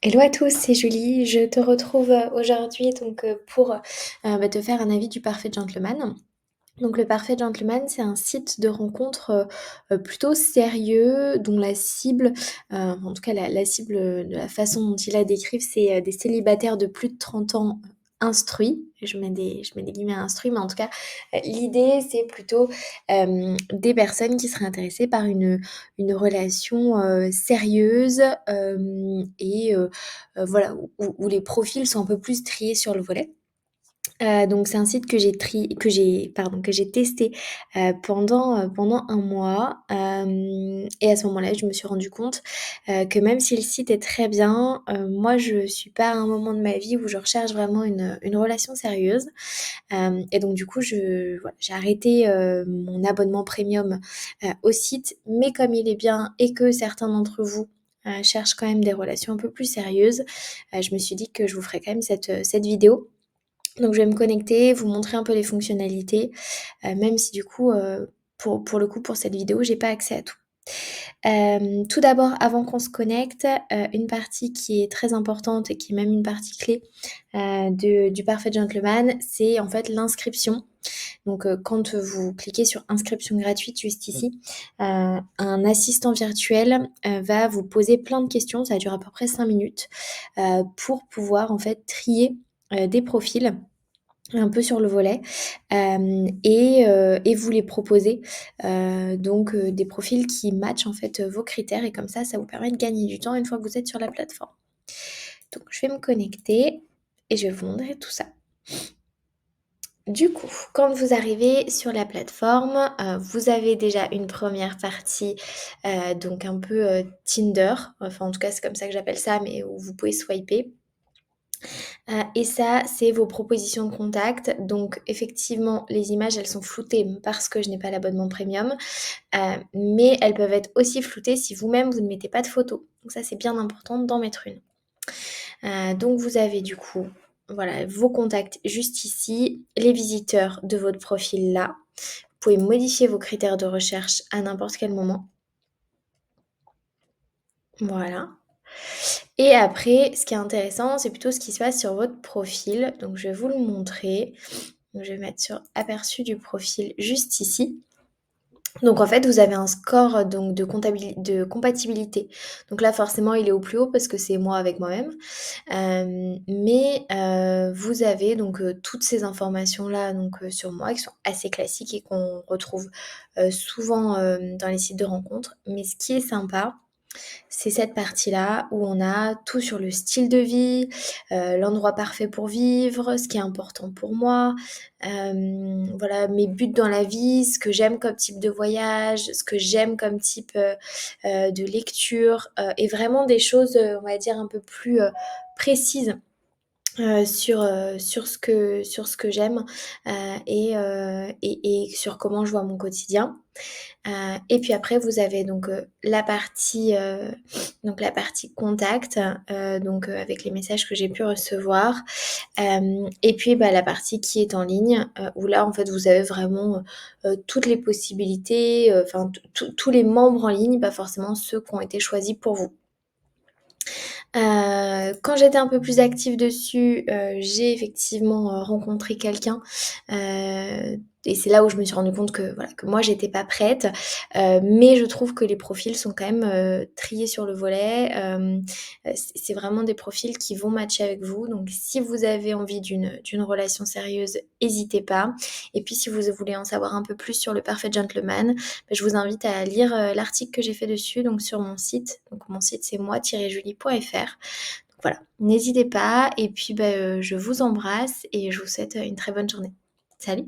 Hello à tous, c'est Julie. Je te retrouve aujourd'hui pour te faire un avis du Parfait Gentleman. Donc le Parfait Gentleman, c'est un site de rencontres plutôt sérieux dont la cible, en tout cas la cible de la façon dont ils la décrivent, c'est des célibataires de plus de 30 ans instruits. Je mets des guillemets instruits, mais en tout cas, l'idée, c'est plutôt des personnes qui seraient intéressées par une relation sérieuse voilà, où les profils sont un peu plus triés sur le volet. Donc c'est un site que j'ai testé, pendant un mois, et à ce moment-là, je me suis rendu compte, que même si le site est très bien, moi je suis pas à un moment de ma vie où je recherche vraiment une relation sérieuse. Et donc du coup, j'ai arrêté, mon abonnement premium, au site, mais comme il est bien et que certains d'entre vous, cherchent quand même des relations un peu plus sérieuses, je me suis dit que je vous ferais quand même cette vidéo. Donc je vais me connecter, vous montrer un peu les fonctionnalités, même si du coup, pour le coup, pour cette vidéo, j'ai pas accès à tout. Tout d'abord, avant qu'on se connecte, une partie qui est très importante et qui est même une partie clé, du Parfait Gentleman, c'est en fait l'inscription. Donc, quand vous cliquez sur inscription gratuite juste ici, un assistant virtuel, va vous poser plein de questions, ça dure à peu près 5 minutes, pour pouvoir en fait trier, des profils un peu sur le volet, et vous les proposer, des profils qui matchent en fait, vos critères, et comme ça vous permet de gagner du temps une fois que vous êtes sur la plateforme. Donc je vais me connecter et je vais vous montrer tout ça. Du coup, quand vous arrivez sur la plateforme, vous avez déjà une première partie, donc un peu, Tinder, enfin en tout cas c'est comme ça que j'appelle ça, mais où vous pouvez swiper. Et ça, c'est vos propositions de contact. Donc effectivement, les images, elles sont floutées parce que je n'ai pas l'abonnement premium, mais elles peuvent être aussi floutées si vous-même, vous ne mettez pas de photos. Donc ça, c'est bien important d'en mettre une. Donc vous avez du coup, voilà, vos contacts juste ici, les visiteurs de votre profil là. Vous pouvez modifier vos critères de recherche à n'importe quel moment. Voilà. Et après, ce qui est intéressant, c'est plutôt ce qui se passe sur votre profil. Donc je vais vous le montrer. Donc, je vais mettre sur aperçu du profil juste ici. Donc en fait, vous avez un score donc de compatibilité. Donc là, forcément, il est au plus haut parce que c'est moi avec moi-même. Vous avez donc toutes ces informations-là donc sur moi qui sont assez classiques et qu'on retrouve souvent dans les sites de rencontres. Mais ce qui est sympa, c'est cette partie-là où on a tout sur le style de vie, l'endroit parfait pour vivre, ce qui est important pour moi, voilà, mes buts dans la vie, ce que j'aime comme type de voyage, ce que j'aime comme type, de lecture, et vraiment des choses, on va dire un peu plus, précises, sur ce que j'aime, et sur comment je vois mon quotidien. Et puis après vous avez donc, la partie contact, avec les messages que j'ai pu recevoir. Et puis, la partie qui est en ligne, où là en fait vous avez vraiment, toutes les possibilités, enfin tous les membres en ligne, pas forcément ceux qui ont été choisis pour vous. Quand j'étais un peu plus active dessus, j'ai effectivement, rencontré quelqu'un, et c'est là où je me suis rendue compte que voilà, que moi j'étais pas prête, mais je trouve que les profils sont quand même, triés sur le volet. C'est vraiment des profils qui vont matcher avec vous, donc si vous avez envie d'une relation sérieuse, hésitez pas. Et puis si vous voulez en savoir un peu plus sur le Parfait Gentleman, je vous invite à lire, l'article que j'ai fait dessus, donc sur mon site. Donc mon site, c'est moi-julie.fr. Donc voilà, n'hésitez pas, et puis je vous embrasse et je vous souhaite une très bonne journée. Salut!